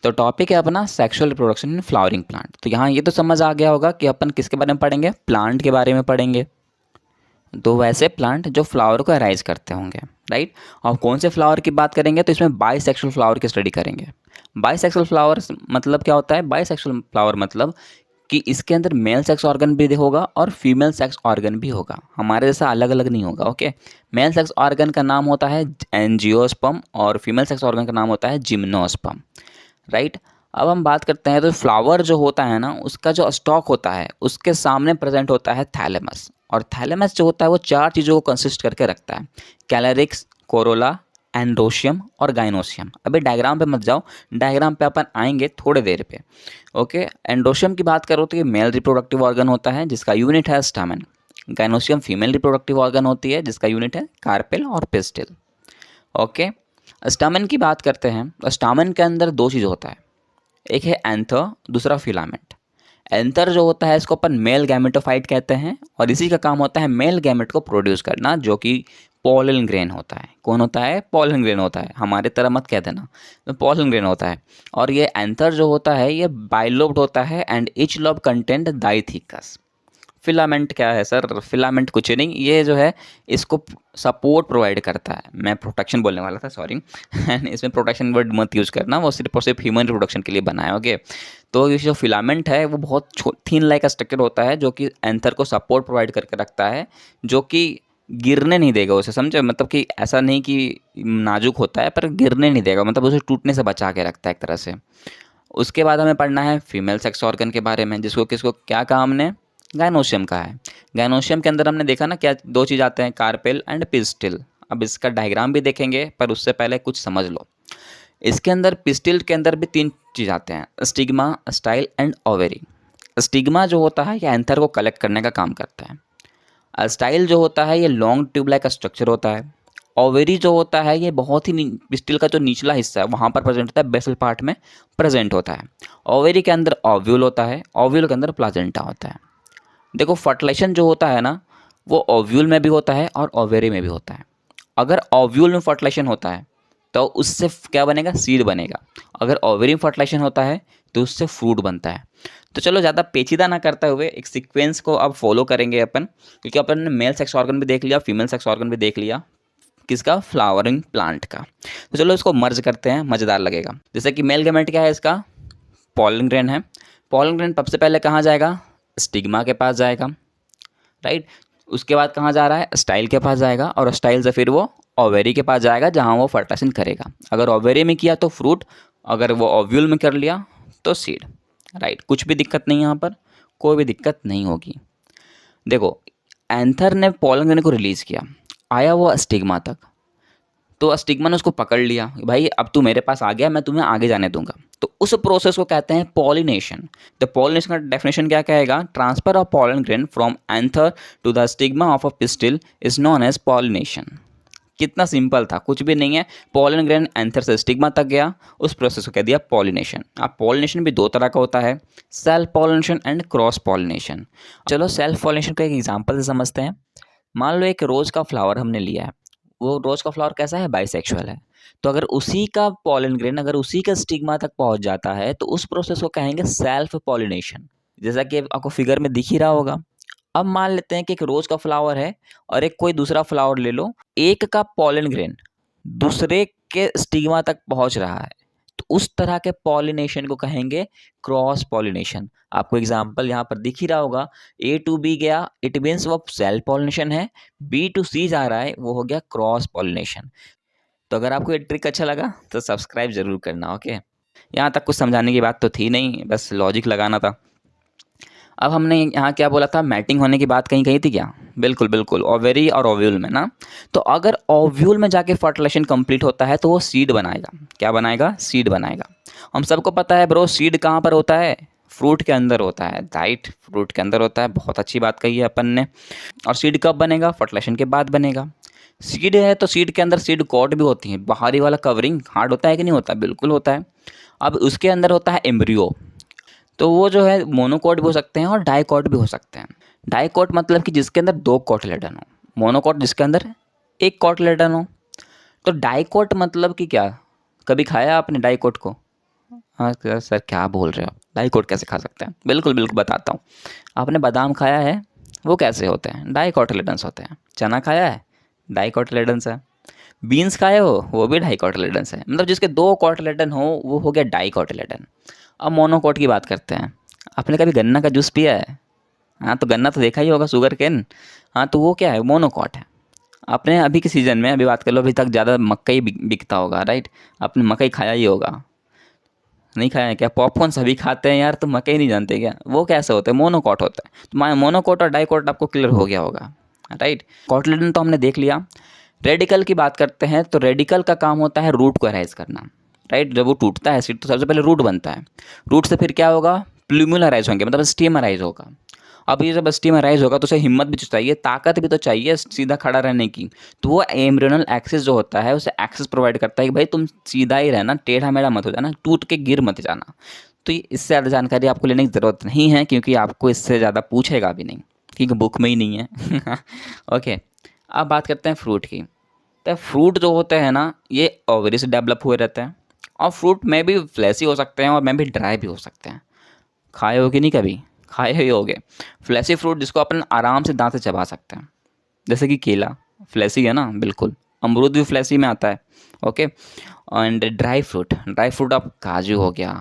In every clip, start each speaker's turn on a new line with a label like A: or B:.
A: तो टॉपिक है अपना sexual reproduction in flowering plant. तो यहाँ ये तो समझ आ गया होगा कि अपन किसके बारे में पढ़ेंगे, प्लांट के बारे में पढ़ेंगे। तो वैसे प्लांट जो फ्लावर को अराइज करते होंगे, राइट। और कौन से फ्लावर की बात करेंगे, तो इसमें बाइसेक्सुअल फ्लावर की स्टडी करेंगे। बाइसेक्सुअल फ्लावर मतलब क्या होता है? बाइसेक्सुअल फ्लावर मतलब कि इसके अंदर मेल सेक्स ऑर्गन भी होगा और फीमेल सेक्स ऑर्गन भी होगा, हमारे जैसा अलग अलग नहीं होगा। ओके, मेल सेक्स ऑर्गन का नाम होता है एंजियोस्पर्म और फीमेल सेक्स ऑर्गन का नाम होता है जिम्नोस्पर्म, राइट। अब हम बात करते हैं तो फ्लावर जो होता है ना, उसका जो स्टॉक होता है उसके सामने प्रेजेंट होता है थैलेमस। और थैलेमस जो होता है वो 4 चीज़ों को कंसिस्ट करके रखता है, कैलरिक्स, कोरोला, एंड्रोशियम और गाइनोशियम। अभी डायग्राम पे मत जाओ, डायग्राम पे अपन आएंगे थोड़े देर पे। ओके, एंड्रोशियम की बात करो तो ये मेल रिप्रोडक्टिव ऑर्गन होता है जिसका यूनिट है stamen. Gynoecium female reproductive organ होती है जिसका यूनिट है कार्पेल और पिस्टिल। ओके, स्टामेन की बात करते हैं। स्टामेन के अंदर 2 चीज़ होता है, एक है एंथर, दूसरा फिलामेंट। एंथर जो होता है इसको अपन मेल गैमेटोफाइट कहते हैं और इसी का काम होता है मेल गैमेट को प्रोड्यूस करना, जो कि पॉलन ग्रेन होता है। कौन होता है? पॉलन ग्रेन होता है, हमारे तरह मत कह देना, तो पॉलन ग्रेन होता है। और ये एंथर जो होता है ये बाइलोब्ड होता है and each lobe content डाइथिकस। Filament क्या है सर? फिलामेंट कुछ नहीं, ये जो है इसको सपोर्ट प्रोवाइड करता है। मैं प्रोटेक्शन बोलने वाला था, सॉरी एंड इसमें प्रोटेक्शन वर्ड मत यूज़ करना, वो सिर्फ और सिर्फ ह्यूमन रिप्रोडक्शन के लिए बना है। ओके, तो ये जो फिलामेंट है वो बहुत थिन लाइक स्ट्रक्चर होता है जो कि एंथर को सपोर्ट प्रोवाइड करके रखता है, जो कि गिरने नहीं देगा उसे, समझे? मतलब कि ऐसा नहीं कि नाजुक होता है पर गिरने नहीं देगा, मतलब उसे टूटने से बचा के रखता है एक तरह से। उसके बाद हमें पढ़ना है फीमेल सेक्स ऑर्गन के बारे में, जिसको किसको क्या काम ने गाइनोशियम का है। गाइनोशियम के अंदर हमने देखा ना क्या 2 चीज़ आते हैं, कार्पेल एंड पिस्टिल। अब इसका डायग्राम भी देखेंगे पर उससे पहले कुछ समझ लो। इसके अंदर पिस्टिल के अंदर भी 3 चीज़ आते हैं, stigma, style and ovary. Stigma जो होता है ये एंथर को कलेक्ट करने का काम करता है। स्टाइल जो होता है ये लॉन्ग ट्यूब लाइक स्ट्रक्चर होता है। ओवेरी जो होता है ये बहुत ही पिस्टिल का जो निचला हिस्सा है वहाँ पर प्रेजेंट होता है, बेसल पार्ट में प्रेजेंट होता है। ओवेरी के अंदर ओव्यूल होता है, ओव्यूल के अंदर प्लाजेंटा होता है। देखो फर्टिलाइजेशन जो होता है ना वो ओव्यूल में भी होता है और ओवेरी में भी होता है। अगर ओव्यूल में फर्टिलाइजेशन होता है तो उससे क्या बनेगा? सीड बनेगा। अगर ओवेरी में फर्टिलाइजेशन होता है तो उससे फ्रूट बनता है। तो चलो ज़्यादा पेचीदा ना करते हुए एक सीक्वेंस को अब फॉलो करेंगे अपन, क्योंकि अपन ने मेल सेक्स ऑर्गन भी देख लिया, फीमेल सेक्स ऑर्गन भी देख लिया, किसका? फ्लावरिंग प्लांट का। तो चलो इसको मर्ज करते हैं, मज़ेदार लगेगा। जैसे कि मेल गैमेट क्या है इसका? पॉलन ग्रेन है। पॉलन ग्रेन सबसे पहले कहाँ जाएगा? स्टिग्मा के पास जाएगा, राइट। उसके बाद कहाँ जा रहा है? स्टाइल के पास जाएगा और स्टाइल से फिर वो ओवेरी के पास जाएगा जहाँ वो फर्टिलाइजेशन करेगा। अगर ओवेरी में किया तो फ्रूट, अगर वो ओव्यूल में कर लिया तो सीड, राइट। कुछ भी दिक्कत नहीं, यहाँ पर कोई भी दिक्कत नहीं होगी। देखो एंथर ने पॉलन ग्रेन को रिलीज़ किया, आया वो स्टिग्मा तक, तो स्टिग्मा ने उसको पकड़ लिया, भाई अब तू मेरे पास आ गया, मैं तुम्हें आगे जाने दूंगा। तो उस प्रोसेस को कहते हैं पॉलिनेशन। तो पॉलिनेशन का डेफिनेशन क्या कहेगा? Transfer of pollen grain from anther to the stigma of a pistil is known as pollination. कितना सिंपल था, कुछ भी नहीं है। पॉलन ग्रेन एंथर से स्टिग्मा तक गया, उस प्रोसेस को कह दिया पॉलिनेशन। अब पॉलिनेशन भी 2 तरह का होता है, self pollination and cross pollination. चलो सेल्फ पॉलिनेशन को एक एग्जांपल से समझते हैं। मान लो एक रोज़ का फ्लावर हमने लिया है, वो रोज़ का फ्लावर कैसा है? बाइसेक्सुअल है। तो अगर उसी का पॉलन ग्रेन अगर उसी का स्टिग्मा तक पहुंच जाता है तो उस प्रोसेस को कहेंगे सेल्फ पॉलिनेशन, जैसा कि आपको फिगर में दिख ही रहा होगा। अब मान लेते हैं कि एक रोज़ का फ्लावर है और एक कोई दूसरा फ्लावर ले लो, एक का पॉलन ग्रेन दूसरे के स्टिग्मा तक पहुंच रहा है, तो उस तरह के पॉलिनेशन को कहेंगे क्रॉस पॉलिनेशन। आपको एग्जांपल यहाँ पर दिख ही रहा होगा, ए टू बी गया, इट मीन्स वो सेल्फ पॉलिनेशन है। बी टू सी जा रहा है, वो हो गया क्रॉस पॉलिनेशन। तो अगर आपको ये ट्रिक अच्छा लगा तो सब्सक्राइब जरूर करना। ओके, यहाँ तक कुछ समझाने की बात तो थी नहीं, बस लॉजिक लगाना था। अब हमने यहाँ क्या बोला था? मैटिंग होने की बात कहीं कही थी क्या? बिल्कुल बिल्कुल, ओवेरी और ओव्यूल में ना। तो अगर ओव्यूल में जाके फर्टिलाइजेशन कंप्लीट होता है तो वो सीड बनाएगा। क्या बनाएगा? सीड बनाएगा। हम सबको पता है ब्रो, सीड कहाँ पर होता है? फ्रूट के अंदर होता है, राइट। फ्रूट के अंदर होता है, बहुत अच्छी बात कही है अपन ने। और सीड कब बनेगा? फर्टिलाइजेशन के बाद बनेगा। सीड है तो सीड के अंदर सीड कॉट भी होती है, बाहरी वाला कवरिंग हार्ड होता है कि नहीं होता? बिल्कुल होता है। अब उसके अंदर होता है एम्ब्रियो, तो वो जो है मोनोकोट भी हो सकते हैं और डाइकोट भी हो सकते हैं। डाइकोट मतलब कि जिसके अंदर 2 कोटलेडन हो, मोनोकोट जिसके अंदर 1 कोटलेडन हो। तो डाइकोट मतलब कि क्या? कभी खाया आपने डाइकोट को? हाँ सर क्या बोल रहे हो, डाइकोट कैसे खा सकते हैं? बिल्कुल बिल्कुल बताता हूँ। आपने बादाम खाया है, वो कैसे होते हैं? डाइकोटिलेडन्स होते हैं। चना खाया है, डाइकोटिलेडन्स है। बीन्स खाए हो, वो भी डाइकोटिलेडन्स है। मतलब जिसके दो कोटिलेडन हो वो हो गया डाइकोटिलेडन। अब मोनोकोट की बात करते हैं। आपने कभी गन्ना का जूस पिया है? हाँ तो गन्ना तो देखा ही होगा, शुगर केन। हाँ तो वो क्या है, मोनोकोट है। आपने अभी के सीज़न में अभी बात कर लो, अभी तक ज़्यादा मकई बिकता होगा, राइट? आपने मकई खाया ही होगा। नहीं खाया है क्या? पॉपकॉर्न सभी खाते हैं यार, तो मकई नहीं जानते क्या? वो कैसे होता है? मोनोकोट होता है। तो मोनोकोट और डाइकोट आपको क्लियर हो गया होगा, राइट? कोटिलेडन तो हमने देख लिया। रेडिकल की बात करते हैं तो रेडिकल का काम होता है रूट को अराइज करना, राइट? जब वो टूटता है एसिड तो सबसे पहले रूट बनता है। रूट से फिर क्या होगा? प्लूमुला राइज होंगे, मतलब स्टीम राइज होगा। अब ये जब स्टीम राइज होगा तो उसे हिम्मत भी तो चाहिए, ताकत भी तो चाहिए सीधा खड़ा रहने की। तो वो एम्ब्रियोनल एक्सिस जो होता है उसे एक्सेस प्रोवाइड करता है कि भाई तुम सीधा ही रहना, टेढ़ा मेढ़ा मत हो जाना, टूट के गिर मत जाना। तो इससे ज़्यादा जानकारी आपको लेने की ज़रूरत नहीं है, क्योंकि आपको इससे ज़्यादा पूछेगा भी नहीं, क्योंकि बुक में ही नहीं है। ओके, अब बात करते हैं फ्रूट की। तो फ्रूट जो होते हैं ना, ये ओवरी से डेवलप हुए रहते हैं। और फ्रूट में भी फ्लैसी हो सकते हैं और में भी ड्राई भी हो सकते हैं। खाए हो कि नहीं कभी? खाए ही होगे। फ्लैसी फ्रूट जिसको अपन आराम से दांत से चबा सकते हैं, जैसे कि केला फ्लैसी है ना, बिल्कुल। अमरूद भी फ्लैसी में आता है। ओके। एंड ड्राई फ्रूट अब काजू हो गया,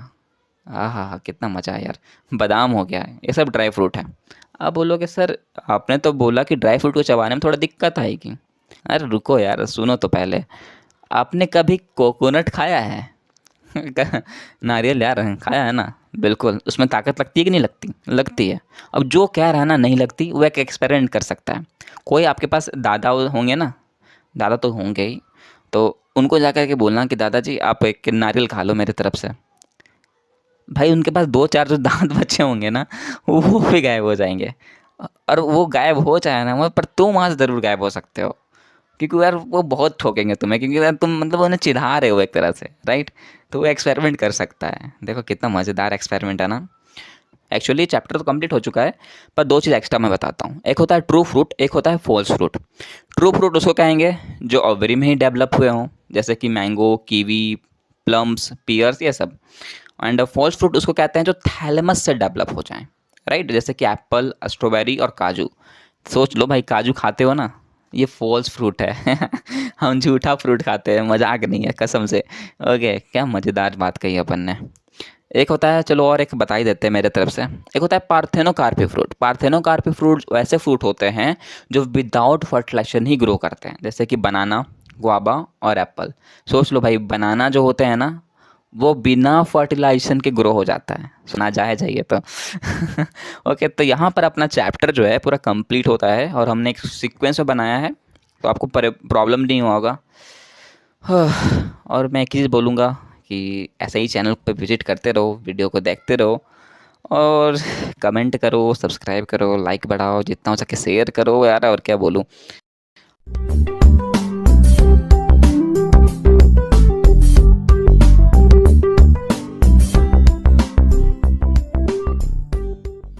A: हाँ कितना मज़ा है यार। बादाम हो गया, ये सब ड्राई फ्रूट है। अब बोलोगे सर आपने तो बोला कि ड्राई फ्रूट को चबाने में थोड़ा दिक्कत आएगी। अरे रुको यार, सुनो तो पहले। आपने कभी कोकोनट खाया है? नारियल यार खाया है ना, बिल्कुल। उसमें ताकत लगती है कि नहीं लगती? लगती है। अब जो कह रहा है ना नहीं लगती, वो एक एक्सपेरिमेंट कर सकता है। कोई आपके पास दादा होंगे ना, दादा तो होंगे ही, तो उनको जा कर के बोलना कि दादाजी आप एक नारियल खा लो मेरी तरफ से। भाई उनके पास दो चार जो दांत बचे होंगे ना, वो भी गायब हो जाएंगे। और वो गायब हो जाए ना, पर तुम वहाँ से ज़रूर गायब हो सकते हो, क्योंकि यार वो बहुत ठोकेंगे तुम्हें, क्योंकि यार तुम मतलब उन्हें चिढ़ा रहे हो एक तरह से, राइट? तो वो एक्सपेरिमेंट कर सकता है। देखो कितना मज़ेदार एक्सपेरिमेंट है ना। एक्चुअली चैप्टर तो कंप्लीट हो चुका है, पर दो चीज़ एक्स्ट्रा मैं बताता हूँ। एक होता है ट्रू फ्रूट, एक होता है फॉल्स फ्रूट। ट्रू फ्रूट उसको कहेंगे जो ओवरी में ही डेवलप हुए हों, जैसे कि मैंगो, कीवी, प्लम्स, पियर्स, ये सब। एंड फॉल्स फ्रूट उसको कहते हैं जो थैलेमस से डेवलप हो जाएं, राइट? जैसे कि एप्पल, स्ट्रॉबेरी और काजू। सोच लो भाई, काजू खाते हो ना, ये फॉल्स फ्रूट है। हम झूठा फ्रूट खाते हैं, मजाक नहीं है, कसम से। ओके, क्या मज़ेदार बात कही अपन ने। एक होता है, चलो और एक बता ही देते हैं मेरे तरफ से। एक होता है पार्थेनोकार्पी फ्रूट। पार्थेनोकार्पी फ्रूट वैसे फ्रूट होते हैं जो विदाउट फर्टिलाइजेशन ही ग्रो करते हैं, जैसे कि बनाना, गुआवा और एप्पल। सोच लो भाई, बनाना जो होते हैं ना, वो बिना फर्टिलाइजेशन के ग्रो हो जाता है, सुना जाए चाहिए तो। ओके, तो यहाँ पर अपना चैप्टर जो है पूरा कंप्लीट होता है, और हमने एक सीक्वेंस में बनाया है, तो आपको प्रॉब्लम नहीं होगा। और मैं एक चीज़ बोलूँगा कि ऐसे ही चैनल पे विजिट करते रहो, वीडियो को देखते रहो, और कमेंट करो, सब्सक्राइब करो, लाइक बढ़ाओ, जितना हो सके शेयर करो यार, और क्या बोलूँ।